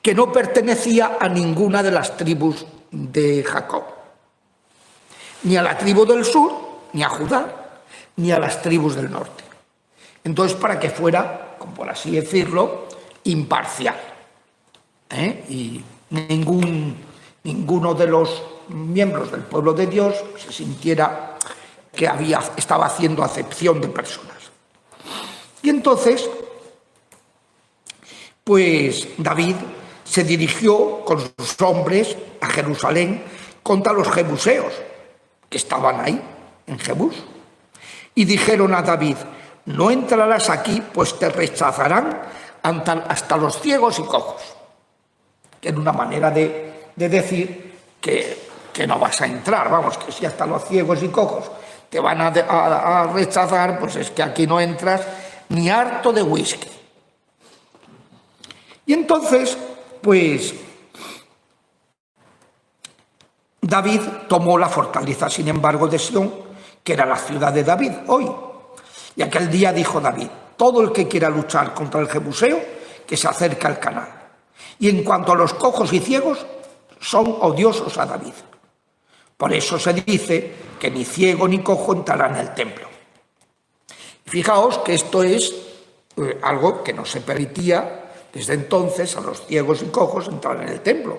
que no pertenecía a ninguna de las tribus de Jacob, ni a la tribu del sur, ni a Judá, ni a las tribus del norte. Entonces, para que fuera, como por así decirlo, imparcial. Y ninguno de los miembros del pueblo de Dios se sintiera que estaba haciendo acepción de personas. Y entonces, pues David se dirigió con sus hombres a Jerusalén contra los jebuseos, que estaban ahí, en Jebús. Y dijeron a David: no entrarás aquí, pues te rechazarán hasta los ciegos y cojos. Que es una manera de decir que no vas a entrar, vamos, que si hasta los ciegos y cojos te van a rechazar, pues es que aquí no entras ni harto de whisky. Y entonces, pues, David tomó la fortaleza, sin embargo, de Sión, que era la ciudad de David hoy. Y aquel día dijo David: todo el que quiera luchar contra el jebuseo, que se acerque al canal. Y en cuanto a los cojos y ciegos, son odiosos a David. Por eso se dice que ni ciego ni cojo entrarán en el templo. Fijaos que esto es algo que no se permitía desde entonces a los ciegos y cojos entrar en el templo,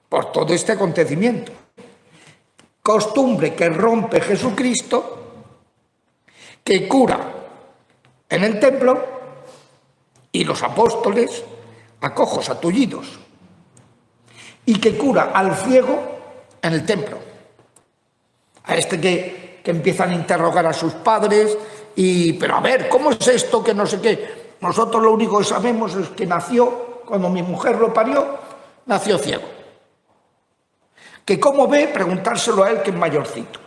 por todo este acontecimiento. Costumbre que rompe Jesucristo, que cura en el templo, y los apóstoles a cojos, a tullidos, y que cura al ciego en el templo. A este que empiezan a interrogar a sus padres, pero a ver, ¿cómo es esto que no sé qué? Nosotros lo único que sabemos es que nació, cuando mi mujer lo parió, nació ciego. Que cómo ve, preguntárselo a él, que es mayorcito.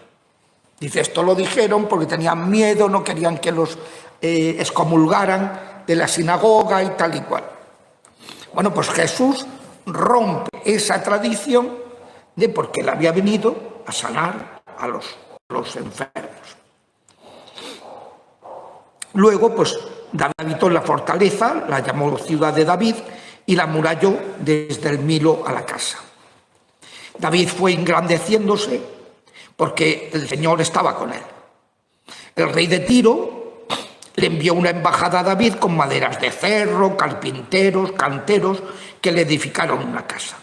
Dice, esto lo dijeron porque tenían miedo, no querían que los excomulgaran de la sinagoga y tal y cual. Bueno, pues Jesús rompe esa tradición de porque él había venido a sanar a los enfermos. Luego, pues David habitó en la fortaleza, la llamó ciudad de David, y la amuralló desde el Milo a la casa. David fue engrandeciéndose porque el Señor estaba con él. El rey de Tiro le envió una embajada a David con maderas de cedro, carpinteros, canteros, que le edificaron una casa.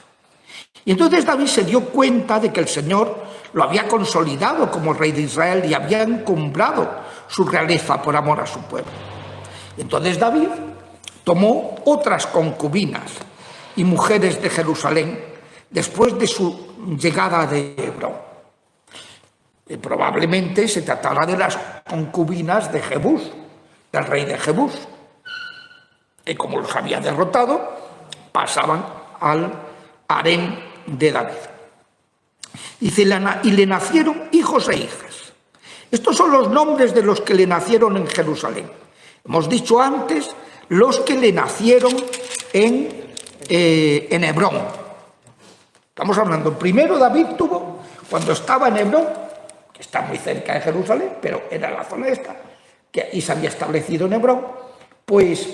Y entonces David se dio cuenta de que el Señor lo había consolidado como rey de Israel y había encumbrado su realeza por amor a su pueblo. Y entonces David tomó otras concubinas y mujeres de Jerusalén después de su llegada de Hebrón. Probablemente se tratará de las concubinas de Jebús, del rey de Jebús, que como los había derrotado, pasaban al harén de David. Dice, y le nacieron hijos e hijas. Estos son los nombres de los que le nacieron en Jerusalén. Hemos dicho antes los que le nacieron en Hebrón. Estamos hablando, primero David tuvo, cuando estaba en Hebrón, que está muy cerca de Jerusalén, pero era la zona esta, que ahí se había establecido en Hebrón, pues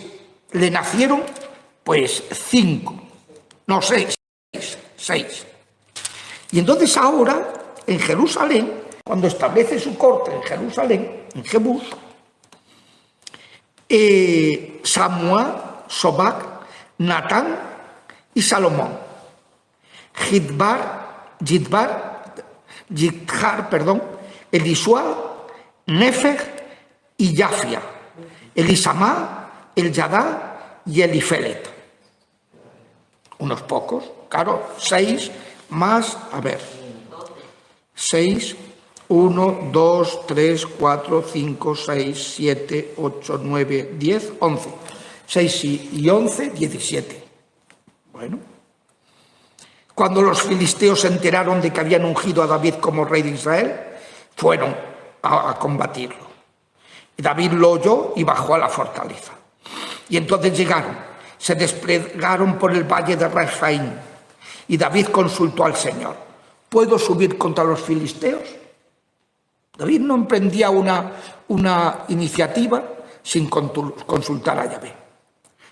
le nacieron pues 6. Y entonces ahora, en Jerusalén, cuando establece su corte en Jerusalén, en Jebús, Samúa, Sobac, Natán y Salomón, Yithar, Elisua, Nefer y Yafia, Elisamá, Eljadá y Elifelet. Unos pocos, claro, 6 más, 6, 1, 2, 3, 4, 5, 6, 7, 8, 9, 10, 11. 6 y 11, 17. Bueno. Cuando los filisteos se enteraron de que habían ungido a David como rey de Israel, fueron a combatirlo. Y David lo oyó y bajó a la fortaleza. Y entonces llegaron, se desplegaron por el valle de Refaim. Y David consultó al Señor: ¿puedo subir contra los filisteos? David no emprendía una iniciativa sin consultar a Yahvé,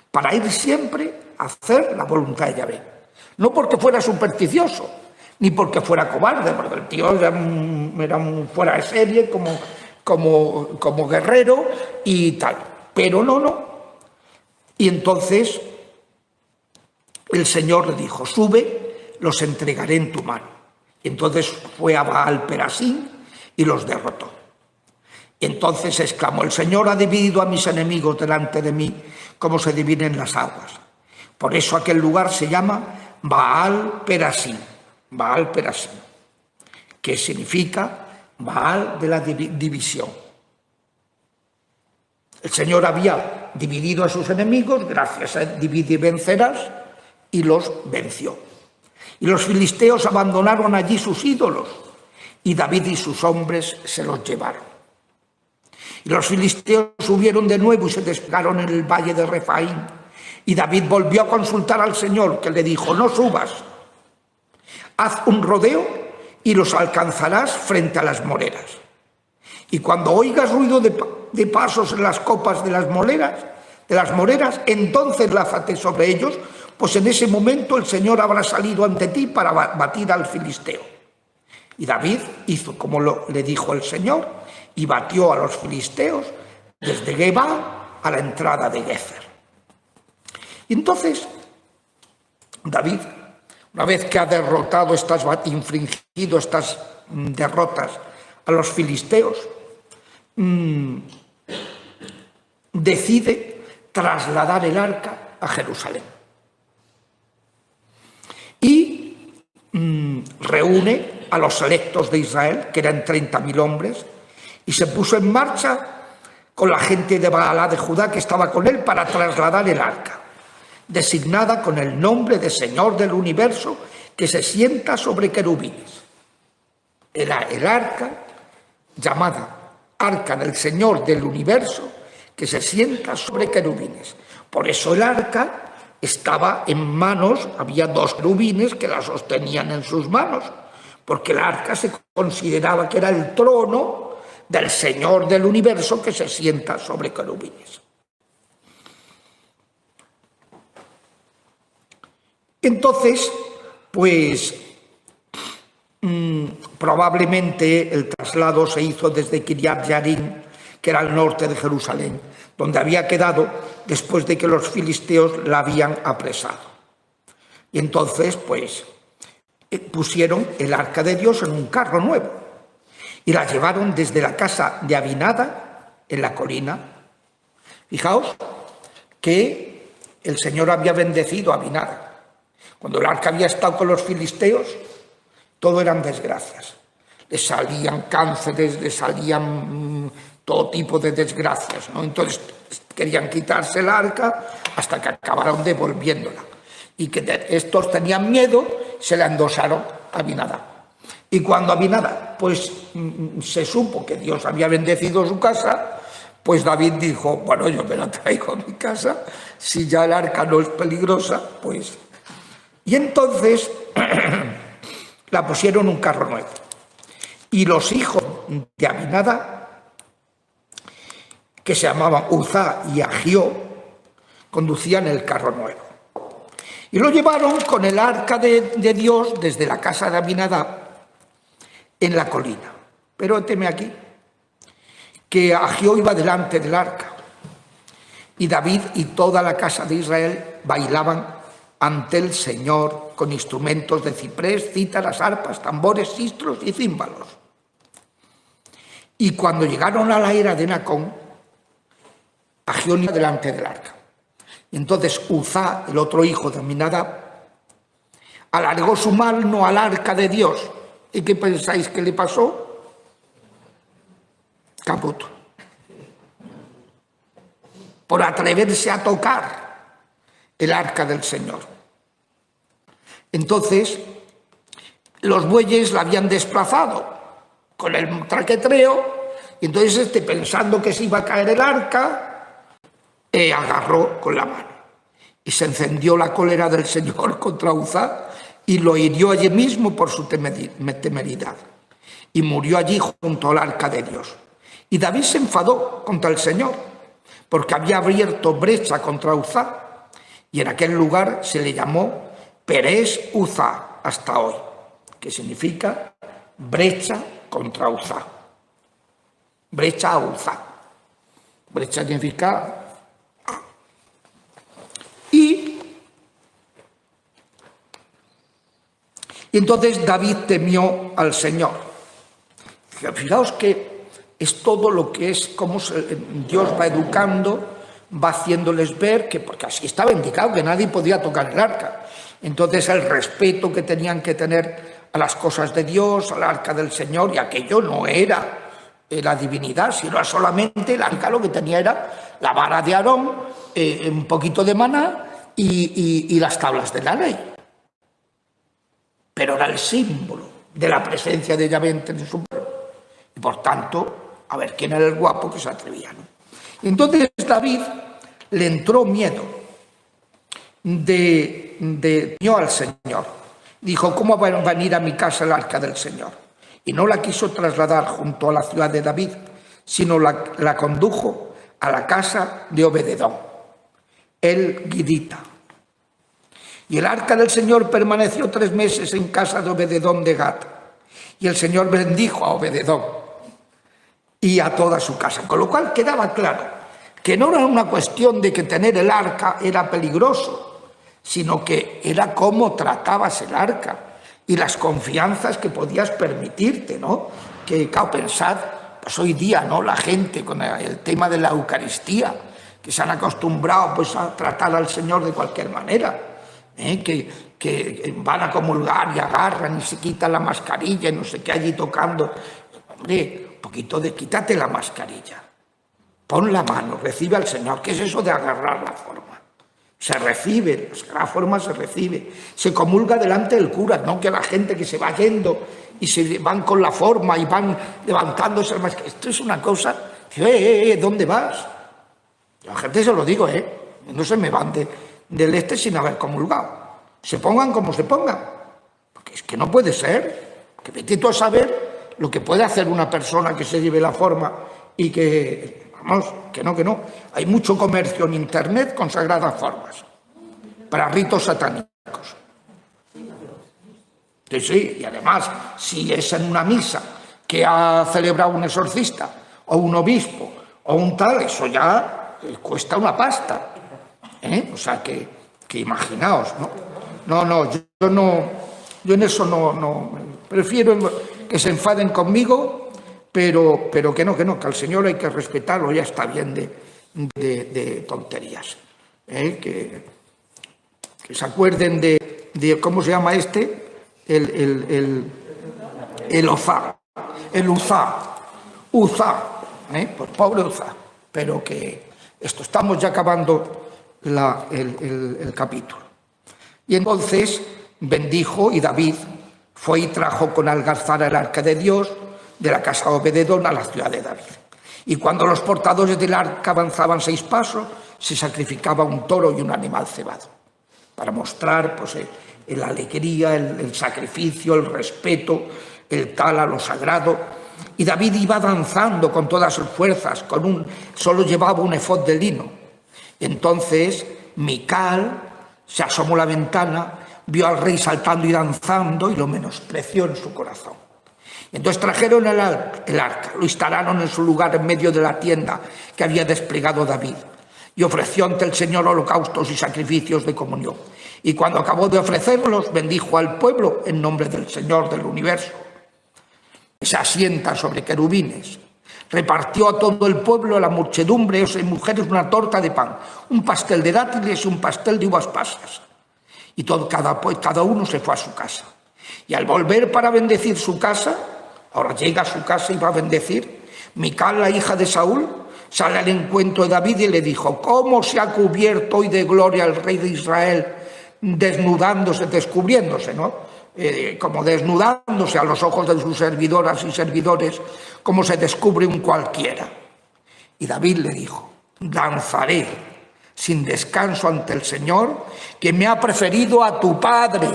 para ir siempre a hacer la voluntad de Yahvé. No porque fuera supersticioso, ni porque fuera cobarde, porque el tío era fuera de serie como guerrero y tal. Pero no. Y entonces el Señor le dijo: sube, los entregaré en tu mano. Y entonces fue a Baal Perasín y los derrotó. Y entonces exclamó: el Señor ha dividido a mis enemigos delante de mí, como se dividen las aguas. Por eso aquel lugar se llama Baal Perasín, que significa Baal de la división. El Señor había dividido a sus enemigos, gracias a divide y vencerás, y los venció. Y los filisteos abandonaron allí sus ídolos, y David y sus hombres se los llevaron. Y los filisteos subieron de nuevo y se desplegaron en el valle de Refaim. Y David volvió a consultar al Señor, que le dijo: no subas, haz un rodeo y los alcanzarás frente a las moreras. Y cuando oigas ruido de pasos en las copas de las moreras, entonces lázate sobre ellos, pues en ese momento el Señor habrá salido ante ti para batir al filisteo. Y David hizo como le dijo el Señor, y batió a los filisteos desde Geba a la entrada de Gezer. Y entonces David, una vez que ha infringido estas derrotas a los filisteos, decide trasladar el arca a Jerusalén. Y reúne a los electos de Israel, que eran 30.000 hombres, y se puso en marcha con la gente de Baalá de Judá que estaba con él para trasladar el arca, designada con el nombre de Señor del Universo, que se sienta sobre querubines. Era el arca llamada Arca del Señor del Universo, que se sienta sobre querubines. Por eso el arca estaba en manos, había 2 querubines que la sostenían en sus manos, porque el arca se consideraba que era el trono del Señor del Universo, que se sienta sobre querubines. Entonces, pues probablemente el traslado se hizo desde Kiriat Yarim, que era al norte de Jerusalén, donde había quedado después de que los filisteos la habían apresado. Y entonces, pues, pusieron el arca de Dios en un carro nuevo y la llevaron desde la casa de Abinada en la colina. Fijaos que el Señor había bendecido a Abinada. Cuando el arca había estado con los filisteos, todo eran desgracias. Les salían cánceres, les salían todo tipo de desgracias, ¿no? Entonces querían quitarse el arca hasta que acabaron devolviéndola. Y que estos tenían miedo, se la endosaron a Abinadab. Y cuando Abinadab pues se supo que Dios había bendecido su casa, pues David dijo, bueno, yo me la traigo a mi casa, si ya el arca no es peligrosa, pues... Y entonces la pusieron un carro nuevo. Y los hijos de Abinadab, que se llamaban Uzá y Ahió, conducían el carro nuevo. Y lo llevaron con el arca de Dios desde la casa de Abinadab en la colina. Pero teme aquí, que Ahió iba delante del arca. Y David y toda la casa de Israel bailaban ante el Señor con instrumentos de ciprés, cítaras, arpas, tambores, sistros y címbalos. Y cuando llegaron a la era de Nacón, Ahió iba delante del arca. Y entonces Uzá, el otro hijo de Abinadab, alargó su mano al arca de Dios. ¿Y qué pensáis que le pasó? Caput. Por atreverse a tocar el arca del Señor. Entonces, los bueyes la habían desplazado con el traquetreo, y entonces pensando que se iba a caer el arca, agarró con la mano. Y se encendió la cólera del Señor contra Uzá y lo hirió allí mismo por su temeridad. Y murió allí junto al arca de Dios. Y David se enfadó contra el Señor, porque había abierto brecha contra Uzá. Y en aquel lugar se le llamó Perez Uzá hasta hoy, que significa brecha contra Uzá. Brecha a Uzá. Brecha significa... Y entonces David temió al Señor. Fijaos que es todo lo que es, como Dios va educando, va haciéndoles ver que, porque así estaba indicado, que nadie podía tocar el arca. Entonces el respeto que tenían que tener a las cosas de Dios, al arca del Señor, y aquello no era la divinidad, sino solamente el arca lo que tenía era la vara de Aarón, un poquito de maná y las tablas de la ley. Pero era el símbolo de la presencia de Yahvé en su pueblo. Y por tanto, a ver quién era el guapo que se atrevía, ¿no? Y entonces David le entró miedo al Señor. Dijo, ¿cómo va a venir a mi casa el arca del Señor? Y no la quiso trasladar junto a la ciudad de David, sino la condujo a la casa de Obededón, el Gidita. Y el arca del Señor permaneció 3 meses en casa de Obededón de Gat. Y el Señor bendijo a Obededón y a toda su casa. Con lo cual quedaba claro que no era una cuestión de que tener el arca era peligroso, sino que era cómo tratabas el arca y las confianzas que podías permitirte, ¿no? Que, claro, pensad, pues hoy día, ¿no? La gente con el tema de la Eucaristía, que se han acostumbrado pues a tratar al Señor de cualquier manera, que van a comulgar y agarran y se quitan la mascarilla y no sé qué allí tocando. Hombre, un poquito de quítate la mascarilla, pon la mano, recibe al Señor. ¿Qué es eso de agarrar la forma? Se recibe, la forma se recibe, se comulga delante del cura, no que la gente que se va yendo y se van con la forma y van levantándose. Esto es una cosa, ¿dónde vas? La gente se lo digo, no se me van del este sin haber comulgado. Se pongan como se pongan, porque es que no puede ser, que vete tú a saber lo que puede hacer una persona que se lleve la forma y que... Vamos, que no. Hay mucho comercio en Internet con sagradas formas, para ritos satánicos. Sí, y además, si es en una misa que ha celebrado un exorcista, o un obispo, o un tal, eso ya cuesta una pasta. O sea, que imaginaos, ¿no? Yo en eso no. Prefiero que se enfaden conmigo, pero que al Señor hay que respetarlo, ya está bien de tonterías. Que se acuerden de ¿cómo se llama este? El Uzá. El Uzá. Uzá. Pues pobre Uzá. Pero que estamos ya acabando el capítulo. Y entonces bendijo, y David fue y trajo con algazara el arca de Dios de la casa de Obededón a la ciudad de David. Y cuando los portadores del arca avanzaban 6 pasos, se sacrificaba un toro y un animal cebado, para mostrar pues, la alegría, el sacrificio, el respeto, el tal a lo sagrado. Y David iba danzando con todas sus fuerzas, solo llevaba un efod de lino. Entonces Mical se asomó a la ventana, vio al rey saltando y danzando y lo menospreció en su corazón. Entonces trajeron el arca, lo instalaron en su lugar en medio de la tienda que había desplegado David, y ofreció ante el Señor holocaustos y sacrificios de comunión. Y cuando acabó de ofrecerlos, bendijo al pueblo en nombre del Señor del universo. Se asienta sobre querubines. Repartió a todo el pueblo, a la muchedumbre, y mujeres, una torta de pan, un pastel de dátiles y un pastel de uvas pasas. Y cada uno se fue a su casa. Y al volver para bendecir su casa, ahora llega a su casa y va a bendecir, Mical, la hija de Saúl, sale al encuentro de David y le dijo: ¿cómo se ha cubierto hoy de gloria el rey de Israel, desnudándose, descubriéndose, ¿no? Como desnudándose a los ojos de sus servidoras y servidores, como se descubre un cualquiera. Y David le dijo: danzaré sin descanso ante el Señor, que me ha preferido a tu padre.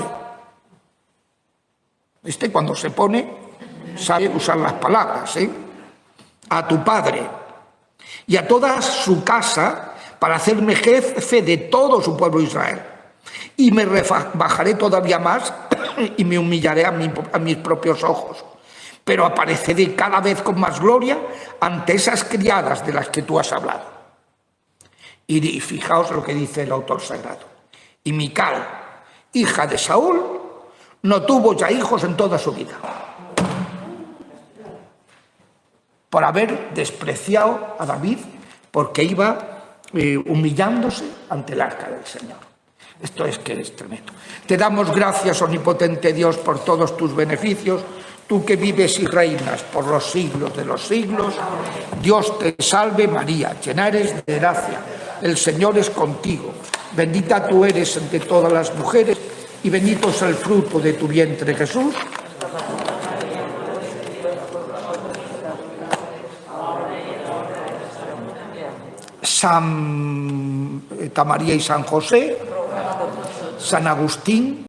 Cuando se pone, sabe usar las palabras, a tu padre y a toda su casa, para hacerme jefe de todo su pueblo Israel. Y me rebajaré todavía más y me humillaré a mis propios ojos, pero apareceré cada vez con más gloria ante esas criadas de las que tú has hablado. Y fijaos lo que dice el autor sagrado: y Mical, hija de Saúl, no tuvo ya hijos en toda su vida, por haber despreciado a David, porque iba humillándose ante el arca del Señor. Esto es que es tremendo. Te damos gracias, omnipotente Dios, por todos tus beneficios, tú que vives y reinas por los siglos de los siglos. Dios te salve María, llena eres de gracia, el Señor es contigo. Bendita tú eres entre todas las mujeres y bendito es el fruto de tu vientre, Jesús. Santa María y San José, San Agustín,